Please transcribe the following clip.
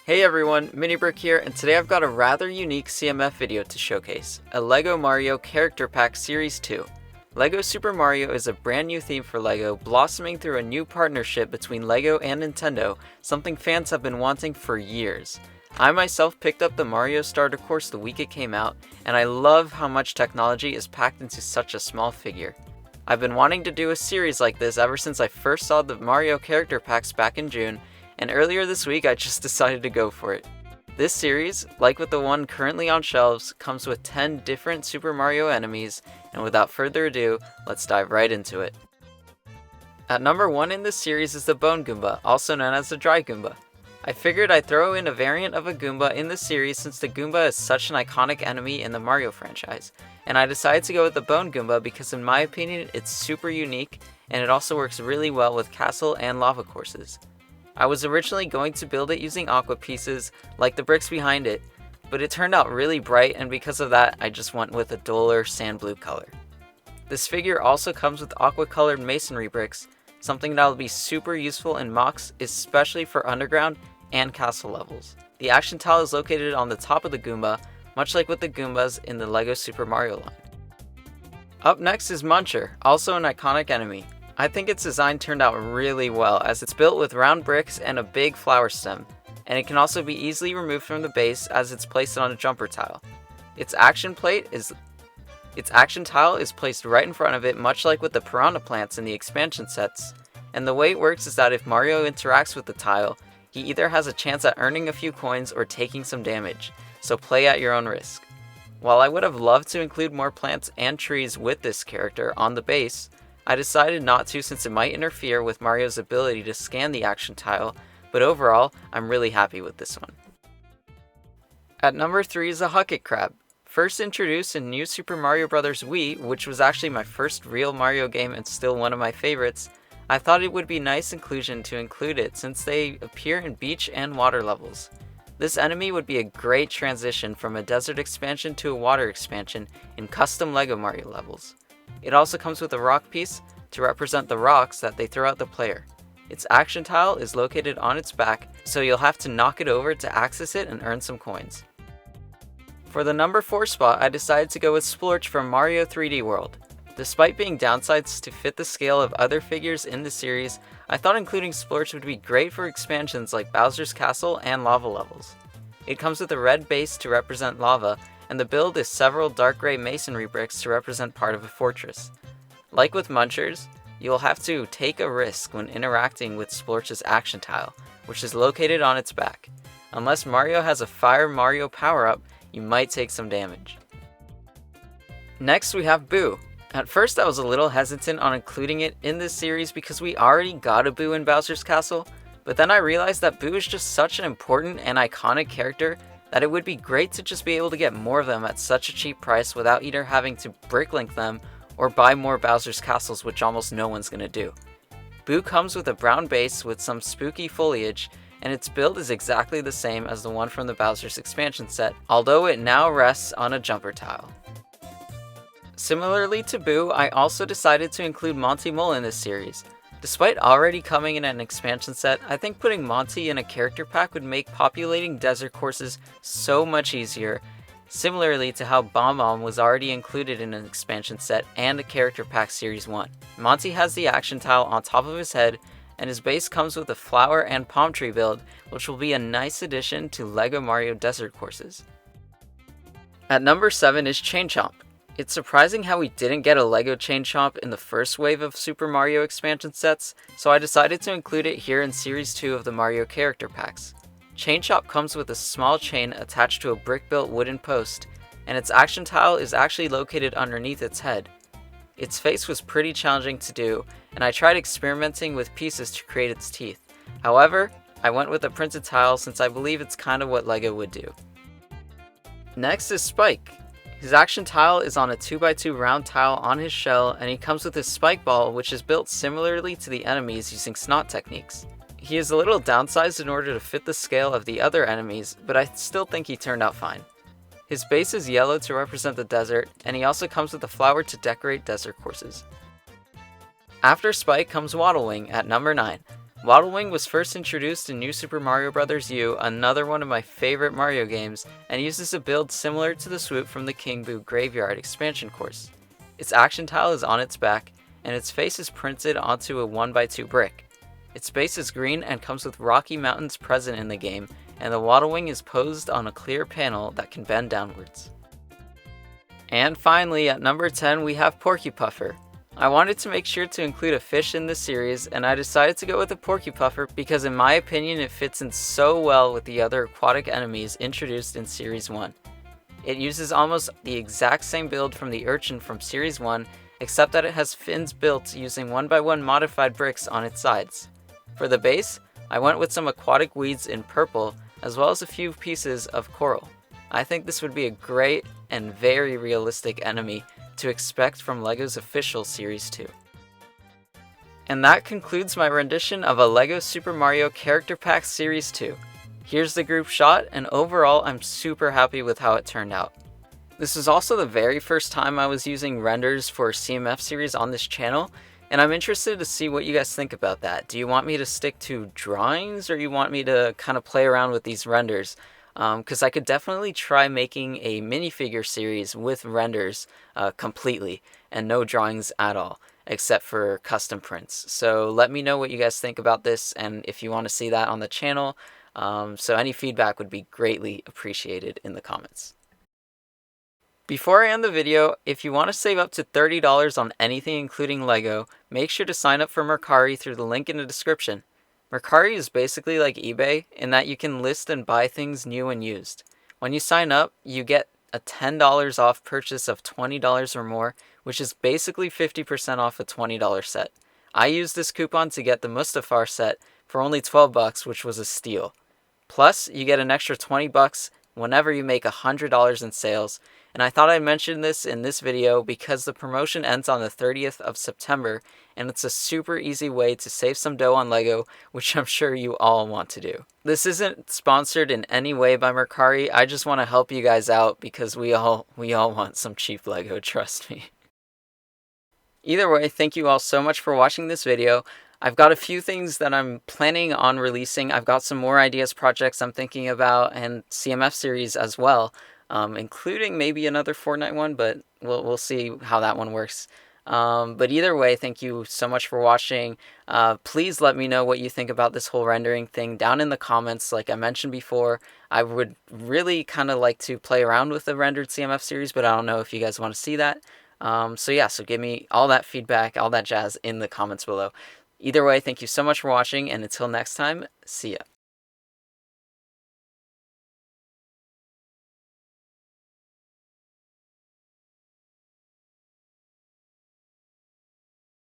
Hey everyone, MiniBrick here, and today I've got a rather unique CMF video to showcase, a LEGO Mario Character Pack Series 2. LEGO Super Mario is a brand new theme for LEGO, blossoming through a new partnership between LEGO and Nintendo, something fans have been wanting for years. I myself picked up the Mario Starter Course the week it came out, and I love how much technology is packed into such a small figure. I've been wanting to do a series like this ever since I first saw the Mario Character Packs back in June, and earlier this week I just decided to go for it. This series, like with the one currently on shelves, comes with 10 different Super Mario enemies, and without further ado, let's dive right into it. At number 1 in this series is the Bone Goomba, also known as the Dry Goomba. I figured I'd throw in a variant of a Goomba in this series since the Goomba is such an iconic enemy in the Mario franchise, and I decided to go with the Bone Goomba because in my opinion it's super unique and it also works really well with castle and lava courses. I was originally going to build it using aqua pieces, like the bricks behind it, but it turned out really bright and because of that I just went with a duller sand blue color. This figure also comes with aqua colored masonry bricks, something that will be super useful in mocks, especially for underground and castle levels. The action tile is located on the top of the Goomba, much like with the Goombas in the LEGO Super Mario line. Up next is Muncher, also an iconic enemy. I think its design turned out really well as it's built with round bricks and a big flower stem, and it can also be easily removed from the base as it's placed on a jumper tile. Its action tile is placed right in front of it, much like with the piranha plants in the expansion sets, and the way it works is that if Mario interacts with the tile, he either has a chance at earning a few coins or taking some damage, so play at your own risk. While I would have loved to include more plants and trees with this character on the base, I decided not to since it might interfere with Mario's ability to scan the action tile, but overall, I'm really happy with this one. At number 3 is a Huckit Crab. First introduced in New Super Mario Bros. Wii, which was actually my first real Mario game and still one of my favorites, I thought it would be nice inclusion to include it since they appear in beach and water levels. This enemy would be a great transition from a desert expansion to a water expansion in custom LEGO Mario levels. It also comes with a rock piece to represent the rocks that they throw at the player. Its action tile is located on its back, so you'll have to knock it over to access it and earn some coins. For the number 4 spot, I decided to go with Splorch from Mario 3D World. Despite being downsides to fit the scale of other figures in the series, I thought including Splorch would be great for expansions like Bowser's Castle and lava levels. It comes with a red base to represent lava, and the build is several dark gray masonry bricks to represent part of a fortress. Like with Munchers, you'll have to take a risk when interacting with Splorch's action tile, which is located on its back. Unless Mario has a Fire Mario power-up, you might take some damage. Next we have Boo. At first I was a little hesitant on including it in this series because we already got a Boo in Bowser's Castle, but then I realized that Boo is just such an important and iconic character that it would be great to just be able to get more of them at such a cheap price without either having to bricklink them or buy more Bowser's Castles, which almost no one's gonna do. Boo comes with a brown base with some spooky foliage, and its build is exactly the same as the one from the Bowser's expansion set, although it now rests on a jumper tile. Similarly to Boo, I also decided to include Monty Mole in this series. Despite already coming in an expansion set, I think putting Monty in a character pack would make populating desert courses so much easier, similarly to how Bomb was already included in an expansion set and a character pack series 1. Monty has the action tile on top of his head, and his base comes with a flower and palm tree build, which will be a nice addition to LEGO Mario desert courses. At number 7 is Chain Chomp. It's surprising how we didn't get a LEGO Chain Chomp in the first wave of Super Mario expansion sets, so I decided to include it here in Series 2 of the Mario character packs. Chain Chomp comes with a small chain attached to a brick-built wooden post, and its action tile is actually located underneath its head. Its face was pretty challenging to do, and I tried experimenting with pieces to create its teeth. However, I went with a printed tile since I believe it's kind of what LEGO would do. Next is Spike. His action tile is on a 2x2 round tile on his shell, and he comes with his spike ball, which is built similarly to the enemies using snot techniques. He is a little downsized in order to fit the scale of the other enemies, but I still think he turned out fine. His base is yellow to represent the desert, and he also comes with a flower to decorate desert courses. After Spike comes Waddle Wing at number 9. Waddle Wing was first introduced in New Super Mario Bros. U, another one of my favorite Mario games, and uses a build similar to the swoop from the King Boo Graveyard expansion course. Its action tile is on its back, and its face is printed onto a 1x2 brick. Its base is green and comes with rocky mountains present in the game, and the Waddle Wing is posed on a clear panel that can bend downwards. And finally, at number 10 we have Porcupuffer. I wanted to make sure to include a fish in this series, and I decided to go with the Porcupuffer because in my opinion it fits in so well with the other aquatic enemies introduced in Series 1. It uses almost the exact same build from the Urchin from Series 1, except that it has fins built using 1x1 modified bricks on its sides. For the base, I went with some aquatic weeds in purple, as well as a few pieces of coral. I think this would be a great and very realistic enemy to expect from LEGO's official Series 2. And that concludes my rendition of a LEGO Super Mario Character Pack Series 2. Here's the group shot, and overall I'm super happy with how it turned out. This is also the very first time I was using renders for CMF series on this channel, and I'm interested to see what you guys think about that. Do you want me to stick to drawings, or you want me to kind of play around with these renders? Because I could definitely try making a minifigure series with renders completely and no drawings at all, except for custom prints. So let me know what you guys think about this, and if you want to see that on the channel. So any feedback would be greatly appreciated in the comments. Before I end the video, if you want to save up to $30 on anything including LEGO, make sure to sign up for Mercari through the link in the description. Mercari is basically like eBay in that you can list and buy things new and used. When you sign up, you get a $10 off purchase of $20 or more, which is basically 50% off a $20 set. I used this coupon to get the Mustafar set for only $12, which was a steal. Plus, you get an extra $20 whenever you make $100 in sales, and I thought I'd mention this in this video because the promotion ends on the 30th of September, and it's a super easy way to save some dough on LEGO, which I'm sure you all want to do. This isn't sponsored in any way by Mercari. I just want to help you guys out because we all want some cheap LEGO, trust me. Either way, thank you all so much for watching this video. I've got a few things that I'm planning on releasing. I've got some more ideas, projects I'm thinking about, and CMF series as well, including maybe another Fortnite one, but we'll see how that one works. But either way, thank you so much for watching. Please let me know what you think about this whole rendering thing down in the comments. Like I mentioned before, I would really kind of like to play around with the rendered CMF series, but I don't know if you guys want to see that. So yeah, so give me all that feedback, all that jazz in the comments below. Either way, thank you so much for watching, and until next time, see ya.